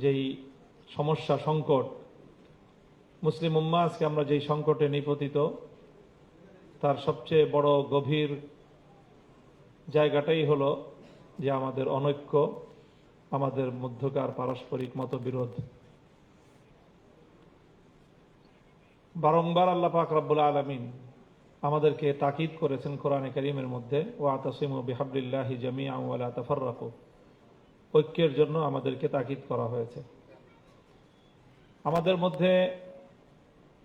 যেই সমস্যা সংকট, মুসলিম উম্মাহ আজকে আমরা যেই সংকটে নিপতিত, তার সবচেয়ে বড় গভীর জায়গাটাই হলো যে আমাদের অনৈক্য, আমাদের মধ্যকার পারস্পরিক মতবিরোধ। বারংবার আল্লাহ পাক রব্বুল আলামিন আমাদেরকে তাকিদ করেছেন কোরআনে কারীমের মধ্যে, ওয়াতাসিমু বিহাবলিল্লাহি জামিআন ওয়া লা তাফাররাকু। ঐক্যের জন্য আমাদেরকে তাকিদ করা হয়েছে। আমাদের মধ্যে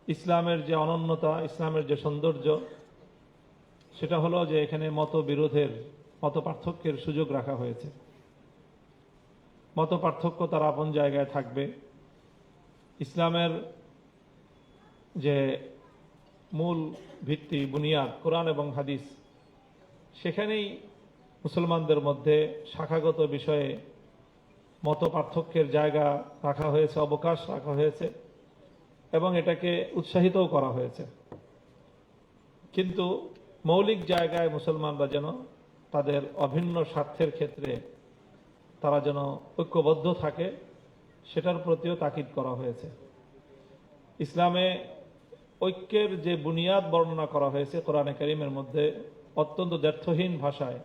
ইসলামের যে অনন্যতা, ইসলামের যে সৌন্দর্য, সেটা হলো যে এখানে মতবিরোধের, মত পার্থক্যের সুযোগ রাখা হয়েছে। মত পার্থক্য তার আপন জায়গায় থাকবে। ইসলামের যে মূল ভিত্তি, বুনিয়াদ, কোরআন এবং হাদিস, সেখানেই মুসলমানদের মধ্যে শাখাগত বিষয়ে মত পার্থক্যের জায়গা রাখা হয়েছে, অবকাশ রাখা হয়েছে এবং এটাকে উৎসাহিতও করা হয়েছে। কিন্তু মৌলিক জায়গায় মুসলমানরা যেন তাদের অভিন্ন স্বার্থের ক্ষেত্রে তারা যেন ঐক্যবদ্ধ থাকে, সেটার প্রতিও তাকিদ করা হয়েছে। ইসলামে ঐক্যের যে বুনিয়াদ বর্ণনা করা হয়েছে কোরআনে কারীমের মধ্যে অত্যন্ত দ্ব্যর্থহীন ভাষায়,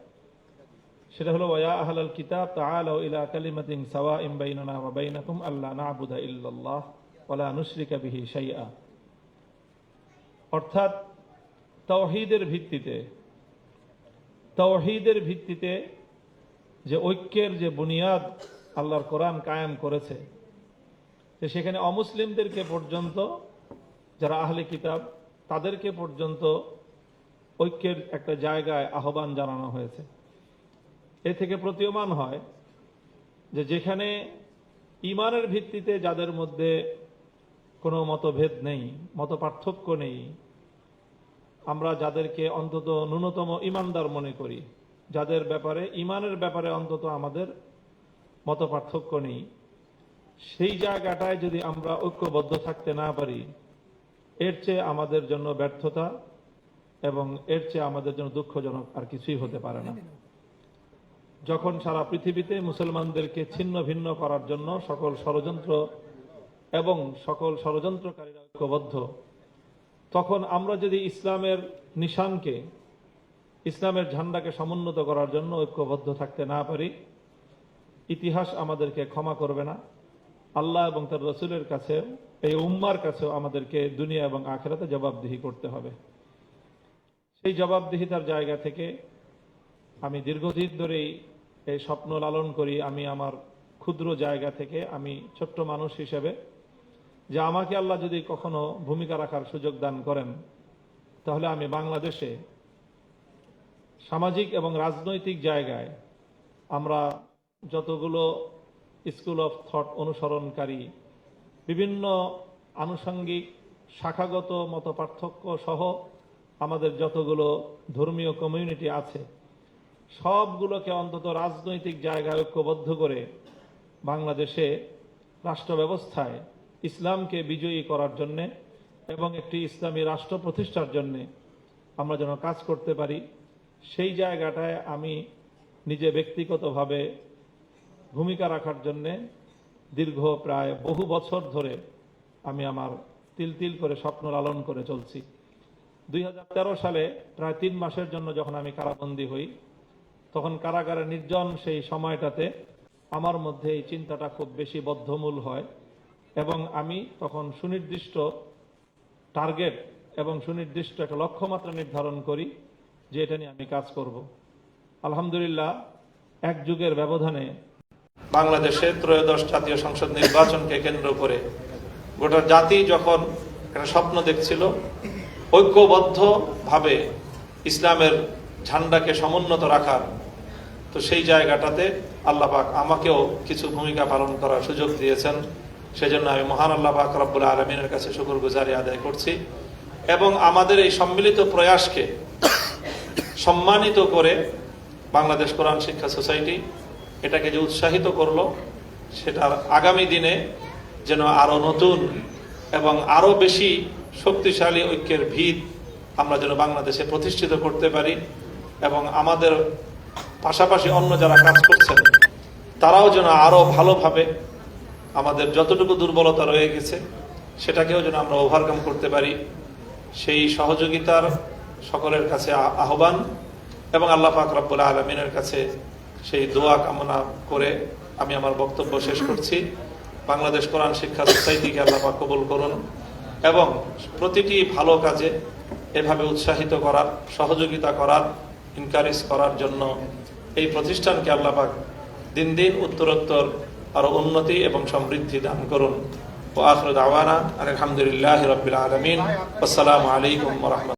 সেটা হলো ওয়া আহলাল কিতাব তাআলাউ ইলা কালিমাতিন সাওয়াইন বাইনানা ওয়া বাইনাকুম আল্লা না'বুদা ইল্লাল্লাহ ওয়া লা নুশরিকা বিহি শাইআ। অর্থাৎ তাওহীদের ভিত্তিতে যে ঐক্যের যে বুনিয়াদ আল্লাহর কোরআন কায়েম করেছে, যে সেখানে অমুসলিমদেরকে পর্যন্ত, যারা আহলে কিতাব, তাদেরকে পর্যন্ত ঐক্যের একটা জায়গায় আহ্বান জানানো হয়েছে। এ থেকে প্রতীয়মান হয় যে যেখানে ঈমানের ভিত্তিতে যাদের মধ্যে কোনো মতভেদ নেই, মত পার্থক্য নেই, আমরা যাদেরকে অন্তত ন্যূনতম ঈমানদার মনে করি, যাদের ব্যাপারে, ঈমানের ব্যাপারে অন্তত আমাদের মত পার্থক্য নেই, সেই জায়গাটায় যদি আমরা ঐক্যবদ্ধ থাকতে না পারি, এর চেয়ে আমাদের জন্য ব্যর্থতা এবং এর চেয়ে আমাদের জন্য দুঃখজনক আর কিছুই হতে পারে না। যখন সারা পৃথিবীতে মুসলমানদেরকে ছিন্ন ভিন্ন করার জন্য সকল ষড়যন্ত্র এবং সকল ষড়যন্ত্রকারীরা ঐক্যবদ্ধ, তখন আমরা যদি ইসলামের নিশানকে, ইসলামের ঝান্ডাকে সমুন্নত করার জন্য ঐক্যবদ্ধ থাকতে না পারি, ইতিহাস আমাদেরকে ক্ষমা করবে না। আল্লাহ এবং তার রাসূলের কাছে, এই উম্মার কাছেও আমাদেরকে দুনিয়া এবং আখিরাতে জবাবদিহি করতে হবে। সেই জবাবদিহিতার জায়গা থেকে আমি দীর্ঘদিন ধরেই এই স্বপ্ন লালন করি, আমি আমার ক্ষুদ্র জায়গা থেকে, আমি ছোট্ট মানুষ হিসেবে, যে আমাকে আল্লাহ যদি কখনো ভূমিকা রাখার সুযোগ দান করেন, তাহলে আমি বাংলাদেশে সামাজিক এবং রাজনৈতিক জায়গায় আমরা যতগুলো স্কুল অফ থট অনুসরণকারী, বিভিন্ন আনুষঙ্গিক শাখাগত মত পার্থক্য সহ আমাদের যতগুলো ধর্মীয় কমিউনিটি আছে, সবগুলোকে অন্তত রাজনৈতিক জায়গায় ঐক্যবদ্ধ করে বাংলাদেশে রাষ্ট্র ব্যবস্থায় ইসলামকে বিজয়ী করার জন্যে এবং একটি ইসলামী রাষ্ট্র প্রতিষ্ঠার জন্যে আমরা যেন কাজ করতে পারি, সেই জায়গাটায় আমি নিজে ব্যক্তিগতভাবে ভূমিকা রাখার জন্যে দীর্ঘ প্রায় বহু বছর ধরে আমি আমার তিল তিল করে স্বপ্ন লালন করে চলছি। 2013 সালে প্রায় 3 মাসের জন্য যখন আমি কারাবন্দী হই, তখন কারাগারে নির্জন সেই সময়টাতে আমার মধ্যে এই চিন্তাটা খুব বেশি বদ্ধমূল হয় এবং আমি তখন সুনির্দিষ্ট টার্গেট এবং সুনির্দিষ্ট একটা লক্ষ্যমাত্রা নির্ধারণ করি যে এটা নিয়ে আমি কাজ করব। আলহামদুলিল্লাহ, এক যুগের ব্যবধানে বাংলাদেশে ত্রয়োদশ জাতীয় সংসদ নির্বাচনকে কেন্দ্র করে গোটা জাতি যখন একটা স্বপ্ন দেখছিল ঐক্যবদ্ধভাবে ইসলামের ঝান্ডাকে সমুন্নত রাখার, তো সেই জায়গাটাতে আল্লাহ পাক আমাকেও কিছু ভূমিকা পালন করার সুযোগ দিয়েছেন। সেজন্য আমি মহান আল্লাহ পাক রব্বুল আলামিনের কাছে শুকরগুজারি আদায় করছি এবং আমাদের এই সম্মিলিত প্রয়াসকে সম্মানিত করে বাংলাদেশ কোরআন শিক্ষা সোসাইটি এটাকে যে উৎসাহিত করলো, সেটার আগামী দিনে যেন আরো নতুন এবং আরো বেশি শক্তিশালী ঐক্যের ভিত আমরা যেন বাংলাদেশে প্রতিষ্ঠিত করতে পারি এবং আমাদের পাশাপাশি অন্য যারা কাজ করছেন তারাও যেন আরো ভালোভাবে আমাদের যতটুকু দুর্বলতা রয়ে গেছে সেটাকেও যেন আমরা ওভারকাম করতে পারি, সেই সহযোগিতার সকলের কাছে আহ্বান এবং আল্লাহ পাক রব্বুল আলামিনের কাছে সেই দোয়া কামনা করে আমি আমার বক্তব্য শেষ করছি। বাংলাদেশ কোরআন শিক্ষা সোসাইটিকে আল্লাহ পাক কবুল করুন এবং প্রতিটি ভালো কাজে এভাবে উৎসাহিত করার, সহযোগিতা করার, এনকারেজ করার জন্য এই প্রতিষ্ঠানকে আল্লাহ পাক দিন দিন উত্তরোত্তর আরো উন্নতি এবং সমৃদ্ধি দান করুন। ওয়া আখিরু দাওয়ানা আলহামদুলিল্লাহি রাব্বিল আলামিন। আসসালামু আলাইকুম ওয়া রাহমাতুল্লাহ।